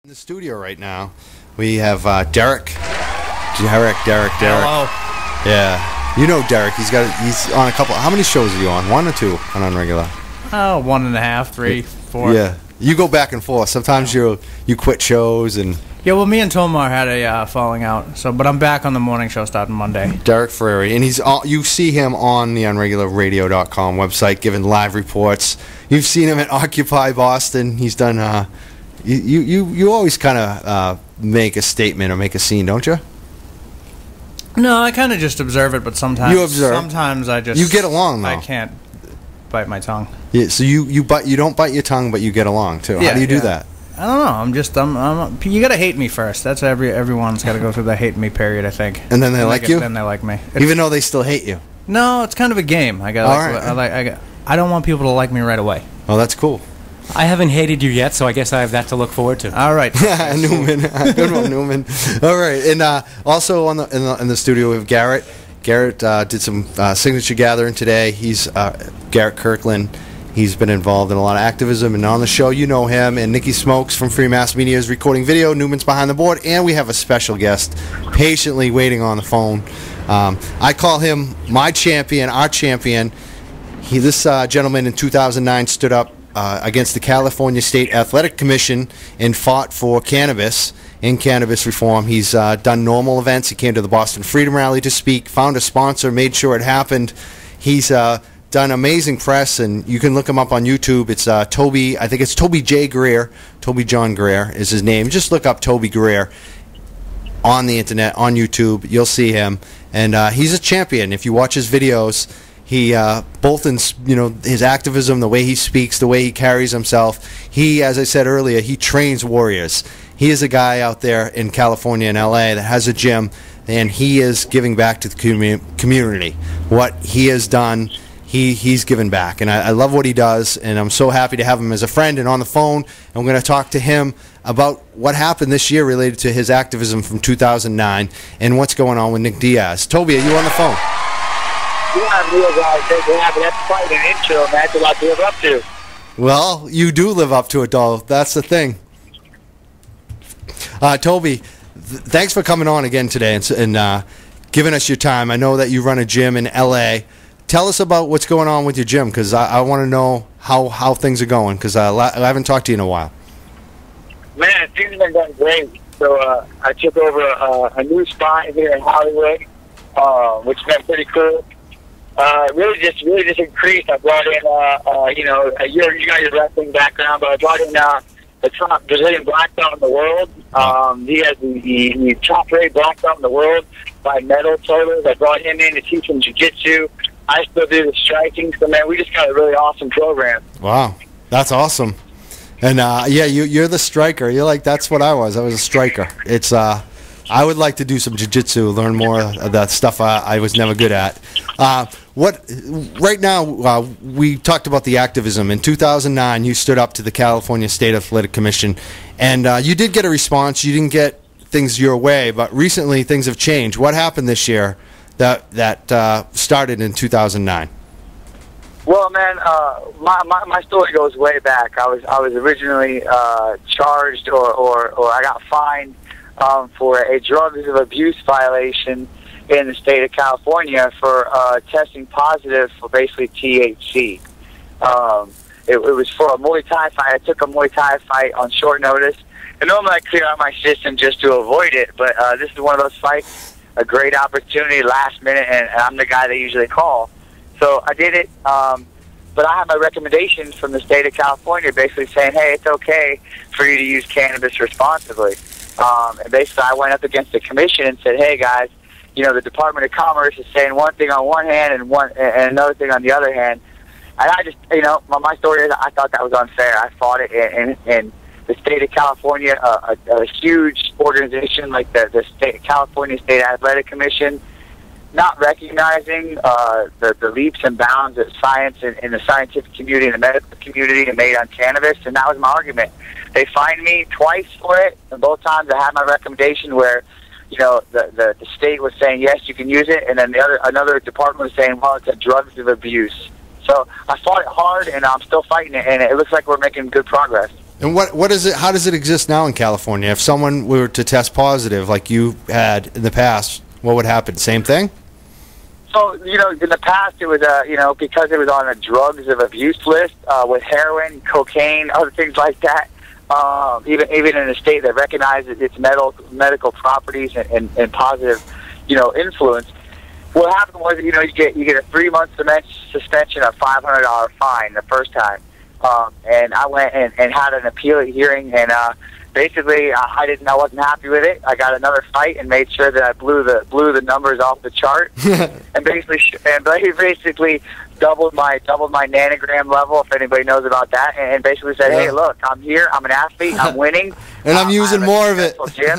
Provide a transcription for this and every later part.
In the studio right now, we have Derik. Hello. Yeah, you know Derik. He's on a couple. How many shows are you on? One or two on Unregular? Oh, 1.5, 3, 4. Yeah, you go back and forth. Sometimes you quit shows and. Yeah, well, me and Tomar had a falling out. But I'm back on the morning show starting Monday. Derik Freire, and you see him on the UnregularRadio.com website giving live reports. You've seen him at Occupy Boston. He's done. You always kind of make a statement or make a scene, don't you? No, I kind of just observe it, but sometimes you observe. Sometimes I just you get along though. I can't bite my tongue. Yeah, so you don't bite your tongue, but you get along too. Yeah, how do you do that? I don't know. You gotta hate me first. That's everyone's got to go through the hate me period, I think. And then they like you. Then they like me, even though they still hate you. No, it's kind of a game. I don't want people to like me right away. Oh, that's cool. I haven't hated you yet, so I guess I have that to look forward to. All right, Newman, good one, Newman. All right, and also in the studio we have Garrett. Garrett did some signature gathering today. He's Garrett Kirkland. He's been involved in a lot of activism, and on the show you know him. And Nikki Smokes from Free Mass Media is recording video. Newman's behind the board, and we have a special guest patiently waiting on the phone. I call him my champion, our champion. This gentleman in 2009 stood up against the California State Athletic Commission and fought for cannabis and cannabis reform. He's done normal events. He came to the Boston Freedom Rally to speak, found a sponsor, made sure it happened. He's done amazing press, and you can look him up on YouTube. It's Toby, I think it's Toby J. Grear. Toby John Grear is his name. Just look up Toby Grear on the internet, on YouTube. You'll see him. And he's a champion. If you watch his videos, he both in his activism, the way he speaks, the way he carries himself. He, as I said earlier, he trains warriors. He is a guy out there in California and LA that has a gym, and he is giving back to the community. What he has done, he's given back, and I love what he does, and I'm so happy to have him as a friend and on the phone. And we're going to talk to him about what happened this year related to his activism from 2009 and what's going on with Nick Diaz. Toby, are you on the phone? Yeah, I'm real guys. Thanks for having that. That's quite an intro, man. That's a lot to live up to. Well, you do live up to it, though. That's the thing. Toby, thanks for coming on again today and giving us your time. I know that you run a gym in L.A. Tell us about what's going on with your gym, because I want to know how things are going, because I haven't talked to you in a while. Man, things have been going great. So I took over a new spot here in Hollywood, which has been pretty cool. Really just increased. I brought in, you got your wrestling background, but I brought in the top Brazilian black belt in the world. He has the top-rated black belt in the world by medal totals. I brought him in to teach him jiu-jitsu. I still do the striking. So, man, we just got a really awesome program. Wow, that's awesome. And, yeah, you're the striker. You're like, that's what I was. I was a striker. It's I would like to do some jiu-jitsu, learn more of that stuff I was never good at. Right now, we talked about the activism. In 2009, you stood up to the California State Athletic Commission, and you did get a response. You didn't get things your way, but recently things have changed. What happened this year that started in 2009? Well, man, my story goes way back. I was originally charged, or I got fined for a drugs of abuse violation in the state of California for testing positive for basically THC. It was for a Muay Thai fight. I took a Muay Thai fight on short notice. And normally I clear out my system just to avoid it, but this is one of those fights, a great opportunity, last minute, and I'm the guy they usually call. So I did it, but I had my recommendations from the state of California basically saying, hey, it's okay for you to use cannabis responsibly. And basically I went up against the commission and said, hey, guys, the Department of Commerce is saying one thing on one hand and another thing on the other hand. And I just, my story is I thought that was unfair. I fought it, and the state of California, a huge organization like the California State Athletic Commission, not recognizing the leaps and bounds that science in the scientific community and the medical community have made on cannabis, and that was my argument. They fined me twice for it, and both times I had my recommendation where, the state was saying, yes, you can use it, and then another department was saying, well, it's a drugs of abuse. So I fought it hard, and I'm still fighting it, and it looks like we're making good progress. And what is it? How does it exist now in California? If someone were to test positive, like you had in the past, what would happen? Same thing? So, in the past it was, because it was on a drugs of abuse list with heroin, cocaine, other things like that. Even in a state that recognizes its medical properties and positive, influence. What happened was, you get a 3-month suspension, a $500 fine the first time, and I went and had an appeal hearing, and basically I wasn't happy with it. I got another fight and made sure that I blew the numbers off the chart, and basically doubled my nanogram level, if anybody knows about that, and basically said, hey, look, I'm here, I'm an athlete, I'm winning, and I'm using more of it. Gym.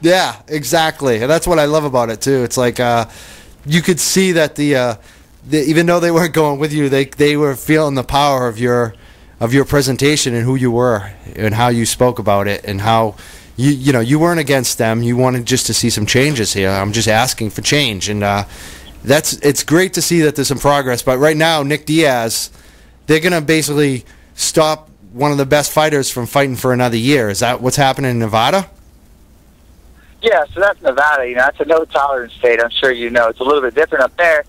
Yeah, exactly, and that's what I love about it too. It's like you could see that the even though they weren't going with you, they were feeling the power of your presentation and who you were and how you spoke about it and how you weren't against them. You wanted just to see some changes here. I'm just asking for change, and it's great to see that there's some progress. But right now, Nick Diaz, they're gonna basically stop one of the best fighters from fighting for another year. Is that what's happening in Nevada? Yeah, so that's Nevada. That's a no-tolerance state. I'm sure you know. It's a little bit different up there.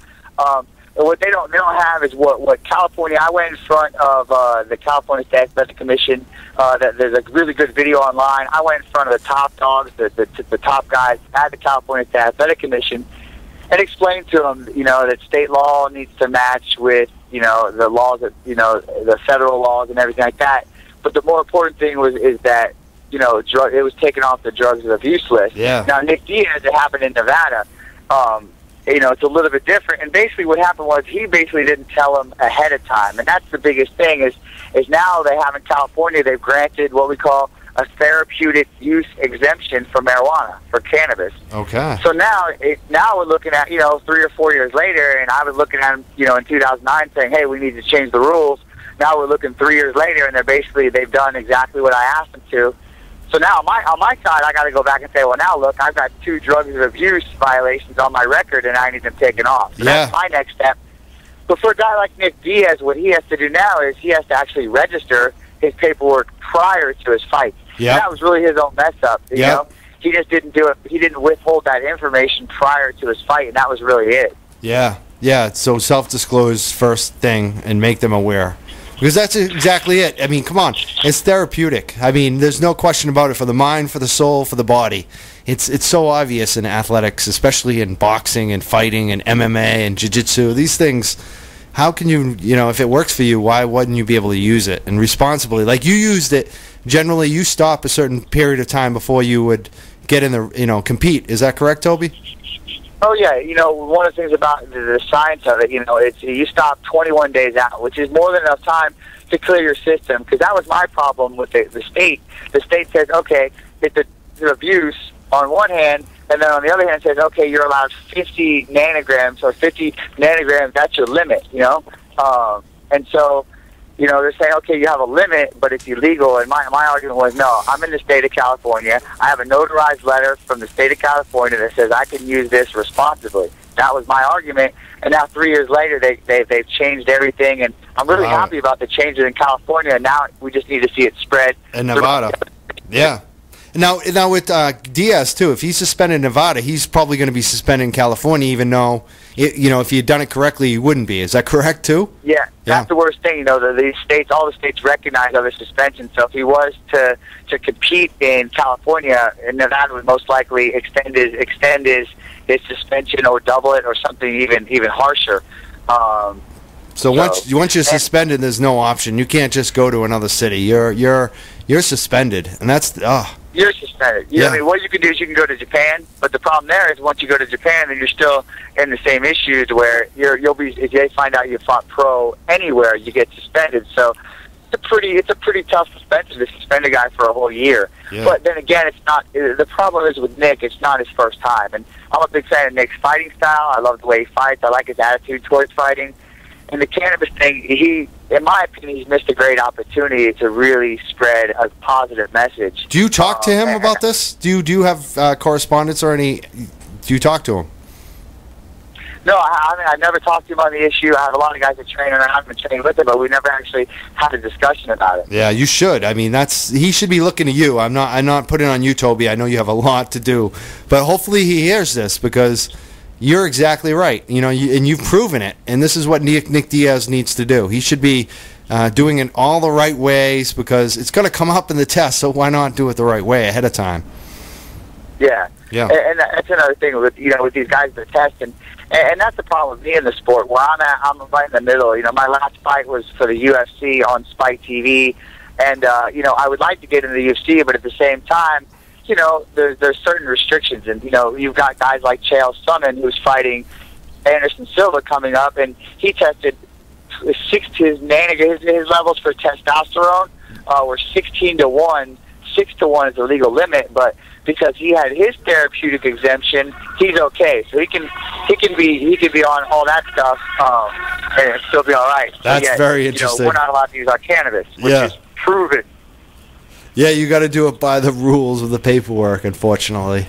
What they don't have is what California. I went in front of the California State Athletic Commission. There's a really good video online. I went in front of the top dogs, the top guys at the California State Athletic Commission, and explained to them, that state law needs to match with, the laws that, the federal laws and everything like that. But the more important thing is that, it was taken off the drugs of abuse list. Yeah. Now, Nick Diaz, it happened in Nevada. It's a little bit different. And basically what happened was he basically didn't tell them ahead of time. And that's the biggest thing is now they have in California, they've granted what we call a therapeutic use exemption for marijuana, for cannabis. Okay. So now we're looking at, 3 or 4 years later, and I was looking at them, in 2009 saying, hey, we need to change the rules. Now we're looking 3 years later, and they've done exactly what I asked them to. So now on my side, I got to go back and say, well, now look, I've got 2 drugs of abuse violations on my record, and I need them taken off. So that's my next step. But for a guy like Nick Diaz, what he has to do now is he has to actually register his paperwork prior to his fight. Yeah, that was really his own mess up. You know, he just didn't do it. He didn't withhold that information prior to his fight, and that was really it. Yeah. So self-disclose first thing and make them aware. Because that's exactly it. I mean, come on. It's therapeutic. I mean, there's no question about it for the mind, for the soul, for the body. It's so obvious in athletics, especially in boxing and fighting and MMA and jiu-jitsu. These things, how can you, if it works for you, why wouldn't you be able to use it? And responsibly, like you used it, generally you stop a certain period of time before you would get in the, compete. Is that correct, Toby? Oh, yeah. One of the things about the science of it, it's you stop 21 days out, which is more than enough time to clear your system, because that was my problem with the state. The state says, okay, it's abuse on one hand, and then on the other hand says, okay, you're allowed 50 nanograms, or 50 nanograms, that's your limit, And so, they're saying, okay, you have a limit, but it's illegal. And my argument was, no, I'm in the state of California. I have a notarized letter from the state of California that says I can use this responsibly. That was my argument. And now 3 years later, they've changed everything. And I'm really happy about the changes in California. And now we just need to see it spread. In Nevada. Yeah. Now with Diaz, too, if he's suspended in Nevada, he's probably going to be suspended in California, even though, if he had done it correctly, he wouldn't be. Is that correct, too? Yeah. That's the worst thing. All the states recognize other suspension. So if he was to compete in California, Nevada would most likely extend his suspension or double it or something even harsher. So once you're suspended, there's no option. You can't just go to another city. You're suspended, and that's You're suspended. I mean, what you can do is you can go to Japan, but the problem there is once you go to Japan, then you're still in the same issues where you'll be. If they find out you fought pro anywhere, you get suspended. So it's a pretty tough suspension to suspend a guy for a whole year. Yeah. But then again, it's not. The problem is with Nick, it's not his first time, and I'm a big fan of Nick's fighting style. I love the way he fights. I like his attitude towards fighting. And the cannabis thing, in my opinion, he's missed a great opportunity to really spread a positive message. Do you talk to him about this? Do you have correspondence or any? Do you talk to him? No, I mean, I've never talked to him on the issue. I have a lot of guys that train around and train with him, but we never actually had a discussion about it. Yeah, you should. I mean, he should be looking to you. I'm not putting it on you, Toby. I know you have a lot to do, but hopefully he hears this, because you're exactly right. You know, and you've proven it. And this is what Nick Diaz needs to do. He should be doing it all the right ways, because it's going to come up in the test. So why not do it the right way ahead of time? Yeah. Yeah. And that's another thing with with these guys that test, and that's the problem with me in the sport. Where I'm at, I'm right in the middle. You know, my last fight was for the UFC on Spike TV, and I would like to get into the UFC, but at the same time, there's certain restrictions, and you've got guys like Chael Sonnen who's fighting Anderson Silva coming up, and he tested his levels for testosterone were 16-1. 6-1 is the legal limit, but because he had his therapeutic exemption, he's okay. So he can be on all that stuff and still be all right. That's very interesting. We're not allowed to use our cannabis, which is proven. Yeah, you got to do it by the rules of the paperwork, unfortunately.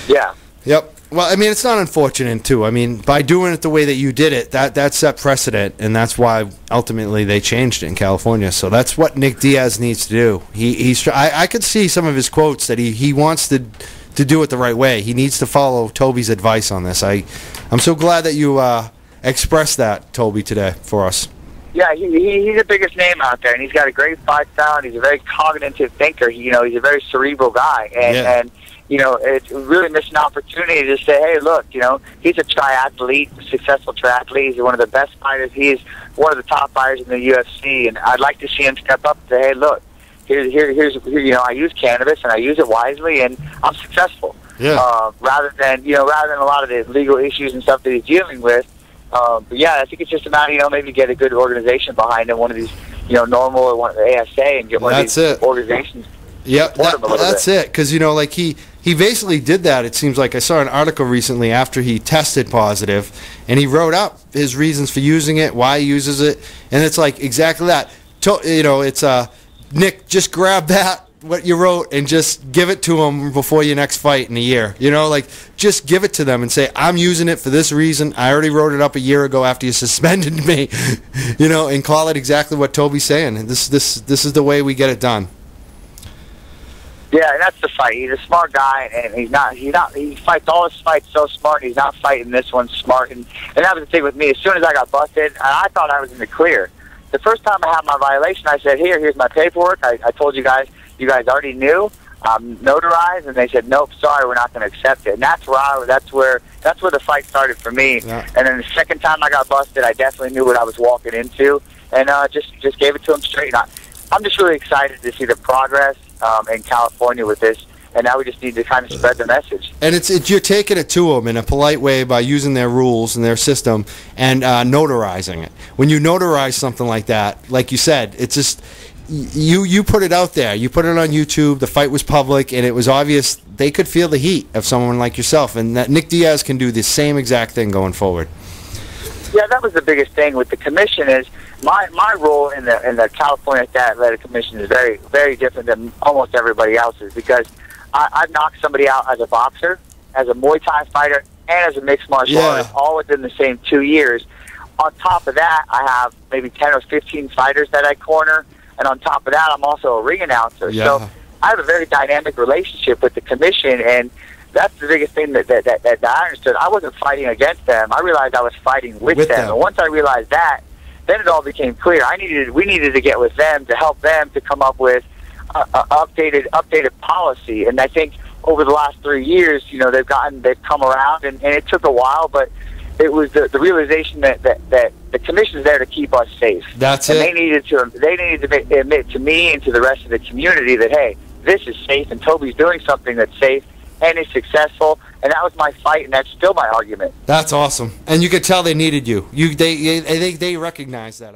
Yeah. Yep. Well, I mean, it's not unfortunate, too. I mean, by doing it the way that you did it, that set precedent, and that's why ultimately they changed it in California. So that's what Nick Diaz needs to do. I could see some of his quotes that he wants to do it the right way. He needs to follow Toby's advice on this. I'm so glad that you expressed that, Toby, today for us. Yeah, he's the biggest name out there, and he's got a great fight style, and he's a very cognitive thinker. He's a very cerebral guy, and it's really missed an opportunity to say, hey, look, he's a triathlete, successful triathlete. He's one of the best fighters. He's one of the top fighters in the UFC, and I'd like to see him step up and say, hey, look, here's I use cannabis, and I use it wisely, and I'm successful. Yeah. Rather than a lot of the legal issues and stuff that he's dealing with. But yeah, I think it's just about maybe get a good organization behind him, one of these normal or one of the ASA, and get one of these organizations. Yeah, that's it. Because he basically did that. It seems like I saw an article recently after he tested positive, and he wrote up his reasons for using it, why he uses it, and it's like exactly that. It's Nick, just grab that what you wrote and just give it to them before your next fight in a year. Just give it to them and say, I'm using it for this reason. I already wrote it up a year ago after you suspended me. And call it exactly what Toby's saying. And this is the way we get it done. Yeah, and that's the fight. He's a smart guy, and he fights all his fights so smart. He's not fighting this one smart, and that was the thing with me. As soon as I got busted, I thought I was in the clear. The first time I had my violation, I said, here's my paperwork. I told you guys already knew. Notarized, and they said, nope, sorry, we're not going to accept it. And that's where the fight started for me. Yeah. And then the second time I got busted, I definitely knew what I was walking into, and just gave it to him straight. I'm just really excited to see the progress in California with this, and now we just need to kind of spread the message. And it's you're taking it to them in a polite way by using their rules and their system and notarizing it. When you notarize something like that, like you said, it's just you put it out there. You put it on YouTube. The fight was public, and it was obvious they could feel the heat of someone like yourself, and that Nick Diaz can do the same exact thing going forward. Yeah, that was the biggest thing with the commission is my role in the California Athletic Commission is very, very different than almost everybody else's, because I've knocked somebody out as a boxer, as a Muay Thai fighter, and as a mixed martial artist, all within the same 2 years. On top of that, I have maybe 10 or 15 fighters that I corner, and on top of that, I'm also a ring announcer. Yeah. So I have a very dynamic relationship with the commission, and that's the biggest thing that I understood. I wasn't fighting against them. I realized I was fighting with them. And once I realized that, then it all became clear. We needed to get with them to help them to come up with updated policy. And I think over the last 3 years, they've come around, and it took a while, but it was the realization that the commission's there to keep us safe. That's and it. They needed to admit to me and to the rest of the community that, hey, this is safe, and Toby's doing something that's safe and is successful, and that was my fight, and that's still my argument. That's awesome. And you could tell they needed you. They recognized that.